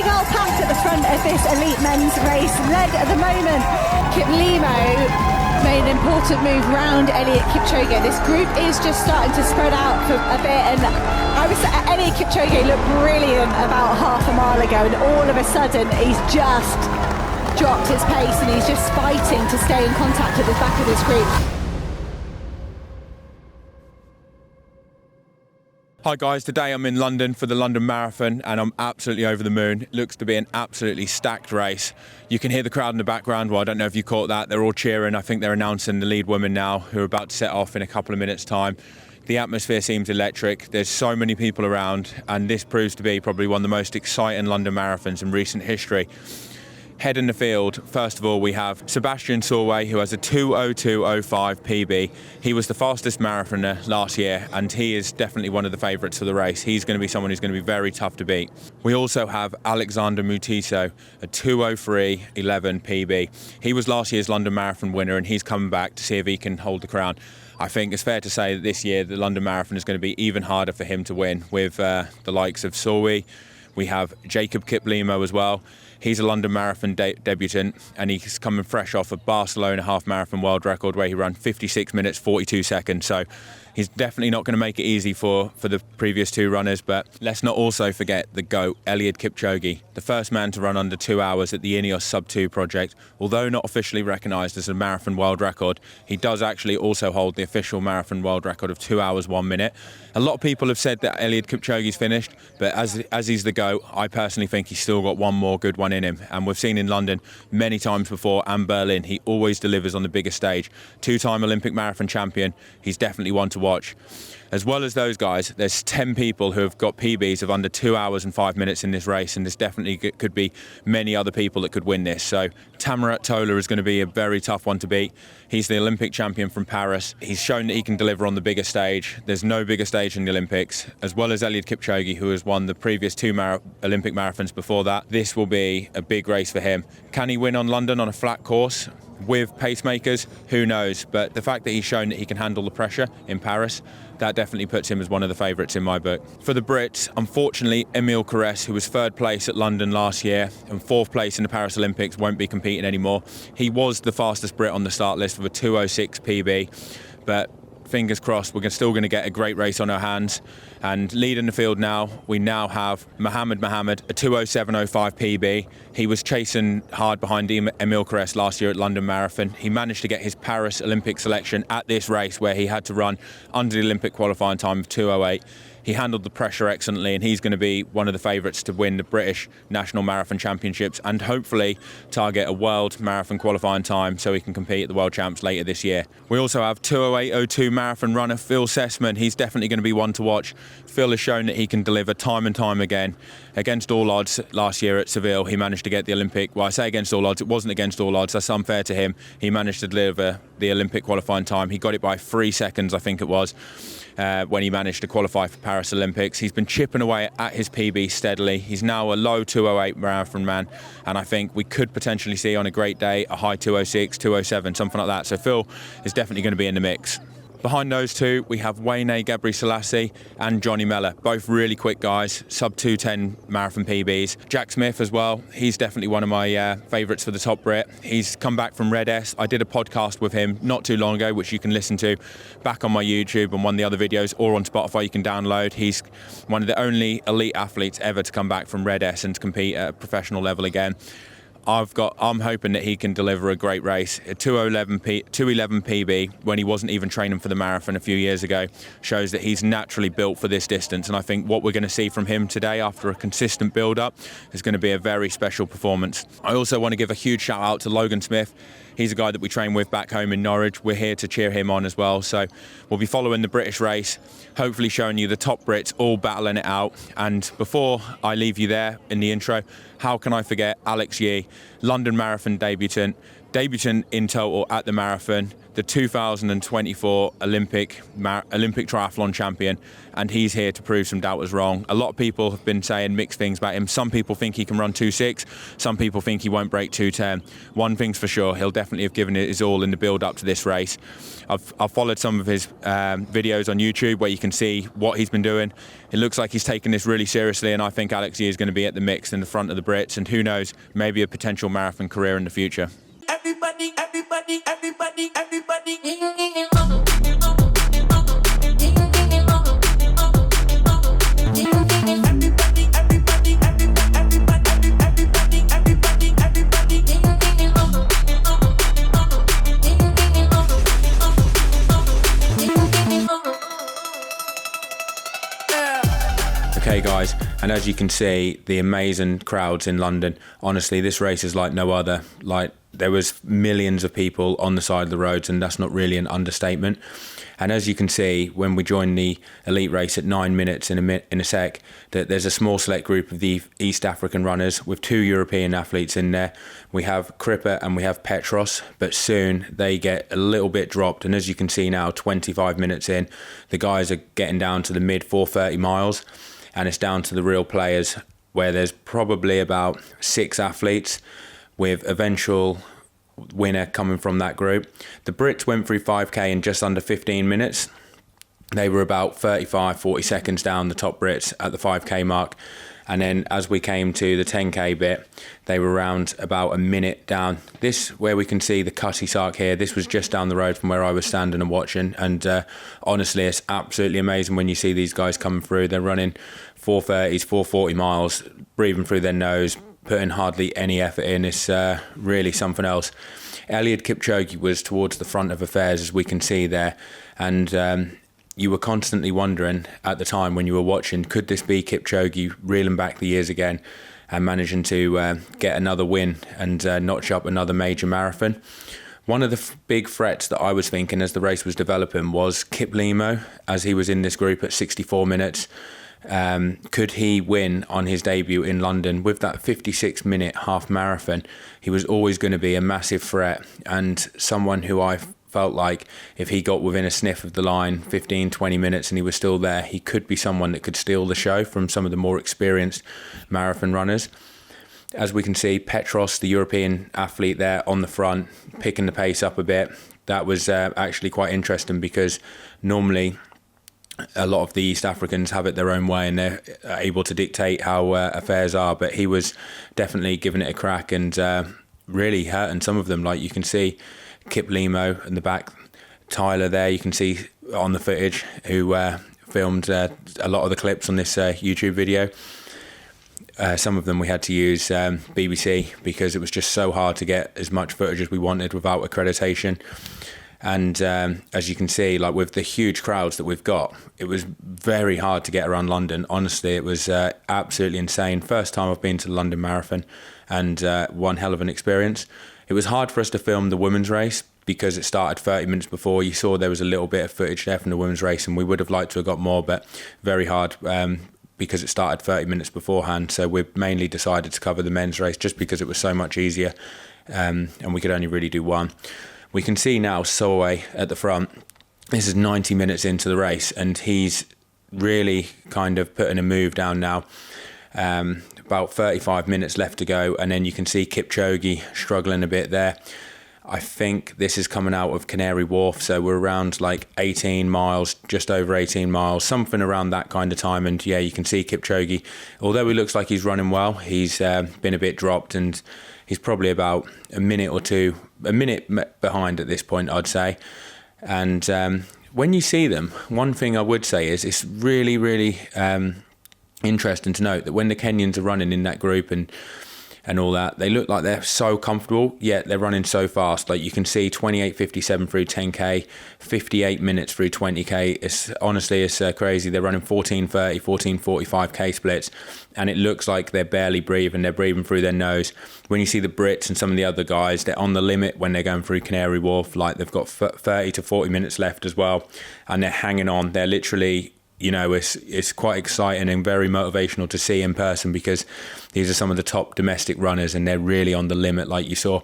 big old pack at the front of this elite men's race, led at the moment. Kiplimo made an important move round Eliud Kipchoge. This group is just starting to spread out for a bit, and Eliud Kipchoge looked brilliant about half a mile ago, and all of a sudden he's just dropped his pace and he's just fighting to stay in contact at the back of this group. Hi guys, today I'm in London for the London Marathon and I'm absolutely over the moon. It looks to be an absolutely stacked race. You can hear the crowd in the background. Well, I don't know if you caught that. They're all cheering. I think they're announcing the lead women now who are about to set off in a couple of minutes' time. The atmosphere seems electric. There's so many people around and this proves to be probably one of the most exciting London marathons in recent history. Head in the field, first of all, we have Sebastian Sorway, who has a 2:02:05 PB. He was the fastest marathoner last year, and he is definitely one of the favourites for the race. He's going to be someone who's going to be very tough to beat. We also have Alexander Mutiso, a 2:03:11 PB. He was last year's London Marathon winner, and he's coming back to see if he can hold the crown. I think it's fair to say that this year the London Marathon is going to be even harder for him to win, with the likes of Sorway. We have Jacob Kiplimo as well. He's a London Marathon debutant, and he's coming fresh off a Barcelona half marathon world record where he ran 56 minutes 42 seconds. So he's definitely not going to make it easy for the previous two runners. But let's not also forget the GOAT, Eliud Kipchoge, the first man to run under 2 hours at the Ineos Sub-2 project. Although not officially recognised as a marathon world record, he does actually also hold the official marathon world record of 2 hours 1 minute. A lot of people have said that Eliud Kipchoge's finished, but as he's the GOAT, I personally think he's still got one more good one in him. And we've seen in London many times before and Berlin, he always delivers on the biggest stage. Two-time Olympic marathon champion, he's definitely one to watch. As well as those guys, there's 10 people who have got PBs of under 2 hours and 5 minutes in this race, and there's definitely could be many other people that could win this. So Tamarat Tola is going to be a very tough one to beat. He's the Olympic champion from Paris. He's shown that he can deliver on the bigger stage. There's no bigger stage in the Olympics. As well as Eliud Kipchoge, who has won the previous two Olympic marathons before that. This will be a big race for him. Can he win on London on a flat course with pacemakers? Who knows? But the fact that he's shown that he can handle the pressure in Paris, that definitely puts him as one of the favourites in my book. For the Brits, unfortunately, Emile Carrès, who was third place at London last year and fourth place in the Paris Olympics, won't be competing anymore. He was the fastest Brit on the start list with a 2:06 PB, but fingers crossed, we're still going to get a great race on our hands. And leading the field now, we now have Mohamed, a 2:07:05 PB. He was chasing hard behind Emile Carrès last year at London Marathon. He managed to get his Paris Olympic selection at this race where he had to run under the Olympic qualifying time of 2:08. He handled the pressure excellently, and he's going to be one of the favourites to win the British National Marathon Championships and hopefully target a World Marathon qualifying time so he can compete at the World Champs later this year. We also have 2:08:02 marathon runner Phil Sessman. He's definitely going to be one to watch. Phil has shown that he can deliver time and time again. Against all odds last year at Seville, he managed to get the Olympic. Well, I say against all odds, it wasn't against all odds. That's unfair to him. He managed to deliver the Olympic qualifying time. He got it by 3 seconds, I think it was. When he managed to qualify for Paris Olympics. He's been chipping away at his PB steadily. He's now a low 2:08 marathon man, and I think we could potentially see on a great day a high 2:06, 2:07, something like that. So Phil is definitely going to be in the mix. Behind those two, we have Wayne Gabriel-Selassie and Johnny Mellor, both really quick guys, sub 2:10 marathon PBs. Jack Smith as well, he's definitely one of my favourites for the top Brit. He's come back from Red S. I did a podcast with him not too long ago, which you can listen to back on my YouTube and one of the other videos, or on Spotify you can download. He's one of the only elite athletes ever to come back from Red S and to compete at a professional level again. I'm hoping that he can deliver a great race. A 2:11 PB when he wasn't even training for the marathon a few years ago shows that he's naturally built for this distance, and I think what we're going to see from him today after a consistent build-up is going to be a very special performance. I also want to give a huge shout out to Logan Smith. He's a guy that we train with back home in Norwich. We're here to cheer him on as well. So we'll be following the British race, hopefully showing you the top Brits all battling it out. And before I leave you there in the intro, how can I forget Alex Yee, London Marathon debutant, debutant in total at the marathon, the 2024 Olympic triathlon champion, and he's here to prove some doubters wrong. A lot of people have been saying mixed things about him. Some people think he can run 2.6, some people think he won't break 2.10. One thing's for sure, he'll definitely have given it his all in the build up to this race. I've followed some of his videos on YouTube where you can see what he's been doing. It looks like he's taken this really seriously, and I think Alex Yee is going to be at the mix in the front of the Brits, and who knows, maybe a potential marathon career in the future. Everybody. Okay guys, and as you can see, the amazing crowds in London. Honestly, this race is like no other. Like, there was millions of people on the side of the roads, and that's not really an understatement. And as you can see, when we joined the elite race at 9 minutes in a sec, that there's a small select group of the East African runners with 2 European athletes in there. We have Cripper and we have Petros, but soon they get a little bit dropped. And as you can see now, 25 minutes in, the guys are getting down to the mid 4:30 miles, and it's down to the real players, where there's probably about 6 athletes, with eventual winner coming from that group. The Brits went through 5k in just under 15 minutes. They were about 40 seconds down, the top Brits, at the 5k mark. And then as we came to the 10k bit, they were around about a minute down. This, where we can see the Cutty Sark here, this was just down the road from where I was standing and watching. And honestly, it's absolutely amazing when you see these guys coming through. They're running 4:30s, 4:40 miles, breathing through their nose, putting hardly any effort in. It's really something else. Eliud Kipchoge was towards the front of affairs, as we can see there, and you were constantly wondering at the time when you were watching, could this be Kipchoge reeling back the years again and managing to get another win and notch up another major marathon? One of the big threats that I was thinking as the race was developing was Kip Limo, as he was in this group at 64 minutes. Could he win on his debut in London with that 56-minute half marathon? He was always going to be a massive threat, and someone who I felt like if he got within a sniff of the line, 15-20 minutes, and he was still there, he could be someone that could steal the show from some of the more experienced marathon runners. As we can see, Petros, the European athlete there on the front, picking the pace up a bit. That was actually quite interesting, because normally a lot of the East Africans have it their own way and they're able to dictate how affairs are, but he was definitely giving it a crack and really hurting some of them. Like, you can see Kip Limo in the back, Tyler there, you can see on the footage, who filmed a lot of the clips on this YouTube video. Some of them we had to use BBC because it was just so hard to get as much footage as we wanted without accreditation. And as you can see, like, with the huge crowds that we've got, it was very hard to get around London. Honestly, it was absolutely insane. First time I've been to the London Marathon, and one hell of an experience. It was hard for us to film the women's race because it started 30 minutes before. You saw there was a little bit of footage there from the women's race, and we would have liked to have got more, but very hard because it started 30 minutes beforehand. So we mainly decided to cover the men's race just because it was so much easier, and we could only really do one. We can see now Sowe at the front. This is 90 minutes into the race, and he's really kind of putting a move down now. About 35 minutes left to go, and then you can see Kipchoge struggling a bit there. I think this is coming out of Canary Wharf, so we're around like 18 miles, just over 18 miles, something around that kind of time. And yeah, you can see Kipchoge, although he looks like he's running well, he's been a bit dropped, and he's probably about a minute behind at this point, I'd say. And when you see them, one thing I would say is it's really, really interesting to note that when the Kenyans are running in that group and all that, they look like they're so comfortable, yet they're running so fast. Like, you can see 28:57 through 10k, 58 minutes through 20k. It's honestly, it's crazy. They're running 14:30, 14:45k splits, and it looks like they're barely breathing. They're breathing through their nose. When you see the Brits and some of the other guys, they're on the limit when they're going through Canary Wharf. Like, they've got 30 to 40 minutes left as well, and they're hanging on. They're literally, you know, it's quite exciting and very motivational to see in person, because these are some of the top domestic runners and they're really on the limit. Like, you saw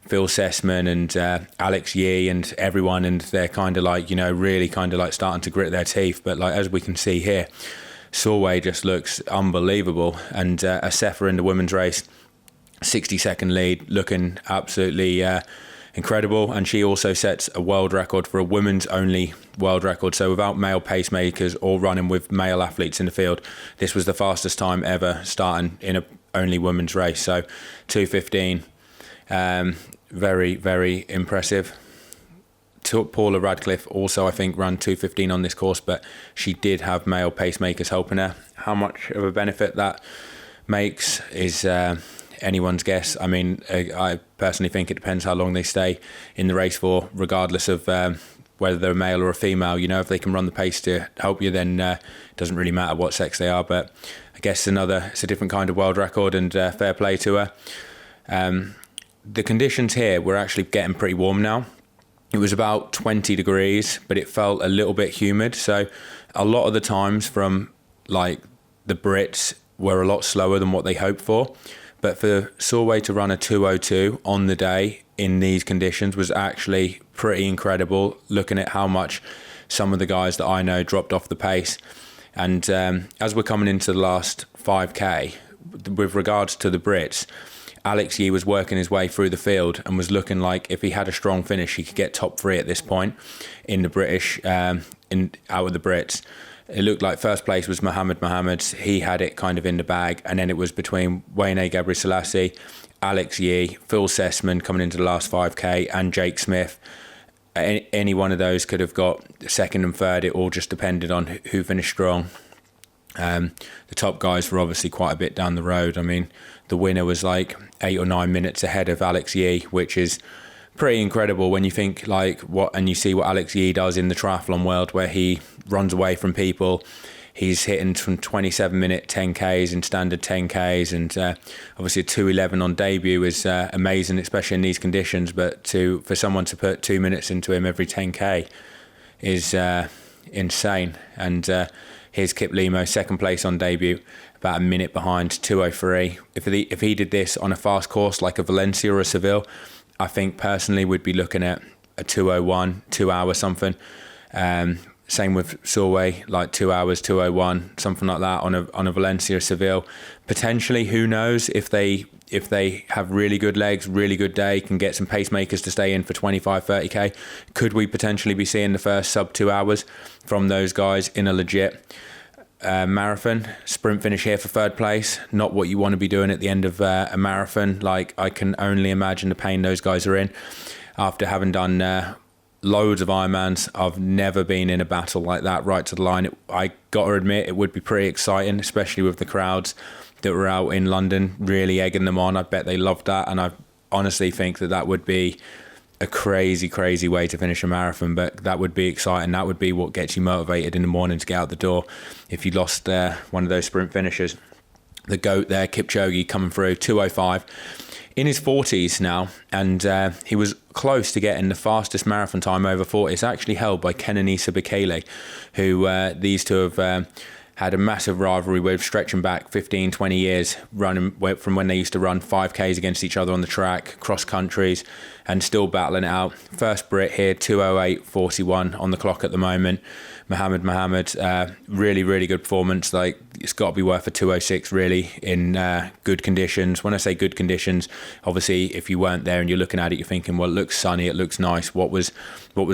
Phil Sessman and Alex Yee and everyone, and they're kind of like, really kind of like starting to grit their teeth. But like, as we can see here, Solway just looks unbelievable, and Asefa in the women's race, 60-second lead, looking absolutely incredible. And she also sets a world record for a women's only world record, so without male pacemakers or running with male athletes in the field. This was the fastest time ever starting in a only women's race. So 2:15, very, very impressive. Paula Radcliffe also, I think, ran 2:15 on this course, but she did have male pacemakers helping her. How much of a benefit that makes is anyone's guess. I mean, I personally think it depends how long they stay in the race for, regardless of whether they're a male or a female. If they can run the pace to help you, then it doesn't really matter what sex they are. But I guess it's a different kind of world record, and fair play to her. The conditions here, we're actually getting pretty warm now. It was about 20 degrees, but it felt a little bit humid. So a lot of the times from like the Brits were a lot slower than what they hoped for. But for Solway to run a 2:02 on the day in these conditions was actually pretty incredible, looking at how much some of the guys that I know dropped off the pace. And as we're coming into the last 5K, with regards to the Brits, Alex Yee was working his way through the field and was looking like if he had a strong finish, he could get top 3 at this point in the British, out of the Brits. It looked like first place was Mohammed. He had it kind of in the bag, and then it was between Wayne Gebrselassie, Alex Yee, Phil Sessman coming into the last 5K, and Jake Smith. Any one of those could have got second and third. It all just depended on who finished strong. The top guys were obviously quite a bit down the road. I mean, the winner was like 8 or 9 minutes ahead of Alex Yee, which is pretty incredible when you think and you see what Alex Yee does in the triathlon world, where he runs away from people. He's hitting from 27-minute 10Ks and standard 10Ks, and obviously a 2:11 on debut is amazing, especially in these conditions. But for someone to put 2 minutes into him every 10K is insane. And here's Kip Limo, second place on debut, about a minute behind, 2:03. If he did this on a fast course like a Valencia or a Seville, I think personally we'd be looking at a 2:01, 2 hour something. Same with Solway, like 2 hours, 2:01, something like that on a Valencia or Seville. Potentially, who knows, if they have really good legs, really good day, can get some pacemakers to stay in for 25, 30K, could we potentially be seeing the first sub 2 hours from those guys in a legit marathon? Sprint finish here for third place, not what you want to be doing at the end of a marathon. Like, I can only imagine the pain those guys are in after having done loads of Ironmans. I've never been in a battle like that, right to the line. I got to admit, it would be pretty exciting, especially with the crowds that were out in London really egging them on. I bet they loved that, and I honestly think that would be a crazy, crazy way to finish a marathon. But that would be exciting. That would be what gets you motivated in the morning to get out the door if you lost one of those sprint finishers. The GOAT there, Kipchoge, coming through, 2:05. In his 40s now, and he was close to getting the fastest marathon time over 40. It's actually held by Kenenisa Bekele, who these two have had a massive rivalry with, stretching back 15, 20 years, running from when they used to run 5Ks against each other on the track, cross countries, and still battling it out. First Brit here, 2:08.41 on the clock at the moment. Mohammed, really, really good performance. Like, it's got to be worth a 2:06 really in good conditions. When I say good conditions, obviously if you weren't there and you're looking at it, you're thinking, well, it looks sunny, it looks nice. What was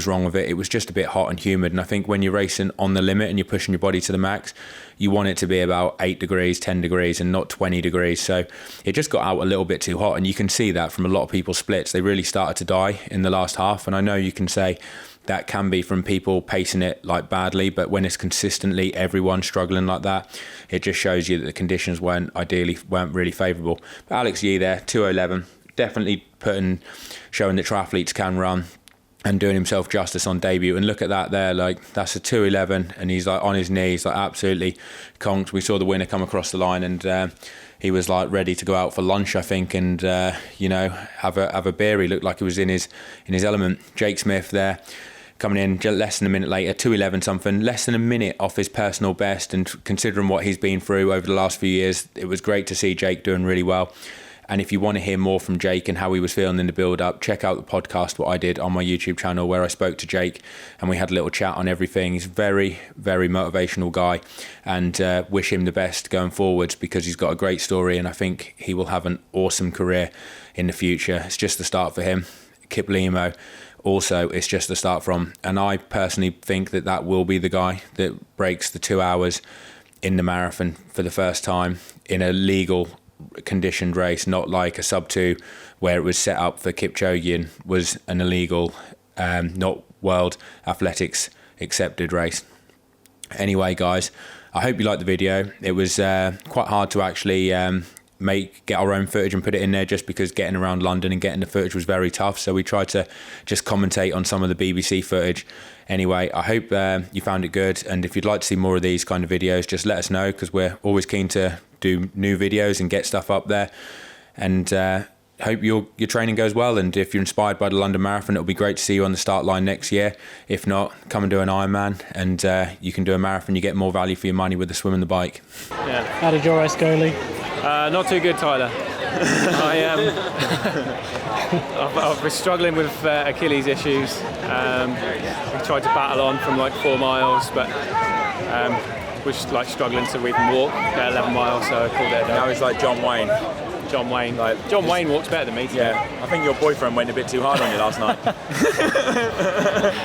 wrong with it? It was just a bit hot and humid. And I think when you're racing on the limit and you're pushing your body to the max, you want it to be about 8 degrees, 10 degrees, and not 20 degrees. So it just got out a little bit too hot. And you can see that from a lot of people's splits. They really started to die in the last half. And I know you can say that can be from people pacing it like badly, but when it's consistently everyone struggling like that, it just shows you that the conditions weren't really favourable. But Alex Yee there, 2:11, definitely showing that triathletes can run and doing himself justice on debut. And look at that there, like, that's a 2:11, and he's like on his knees, like absolutely conked. We saw the winner come across the line, and he was like ready to go out for lunch, I think, and have a beer. He looked like he was in his element. Jake Smith there, coming in just less than a minute later, 2:11 something, less than a minute off his personal best. And considering what he's been through over the last few years, it was great to see Jake doing really well. And if you want to hear more from Jake and how he was feeling in the build-up, check out the podcast, what I did on my YouTube channel, where I spoke to Jake and we had a little chat on everything. He's a very, very motivational guy, and wish him the best going forwards, because he's got a great story and I think he will have an awesome career in the future. It's just the start for him. Kip Limo also, it's just the start from, and I personally think that that will be the guy that breaks the 2 hours in the marathon for the first time in a legal conditioned race, not like a sub-2 where it was set up for Kipchoge and was an illegal, not World Athletics accepted race. Anyway, guys, I hope you liked the video. It was quite hard to actually get our own footage and put it in there, just because getting around London and getting the footage was very tough, so we tried to just commentate on some of the BBC footage. Anyway, I hope you found it good, and if you'd like to see more of these kind of videos, just let us know, because we're always keen to do new videos and get stuff up there. And hope your training goes well, and if you're inspired by the London Marathon, it'll be great to see you on the start line next year. If not, come and do an Ironman, and you can do a marathon. You get more value for your money with the swim and the bike. Yeah. How did your race go, Lee? Not too good, Tyler. I've been struggling with Achilles issues. We tried to battle on from like 4 miles, but we're just like struggling to even walk 11 miles, so I called it a day. Now it's like John Wayne. John Wayne walks better than me today. Yeah, I think your boyfriend went a bit too hard on you last night.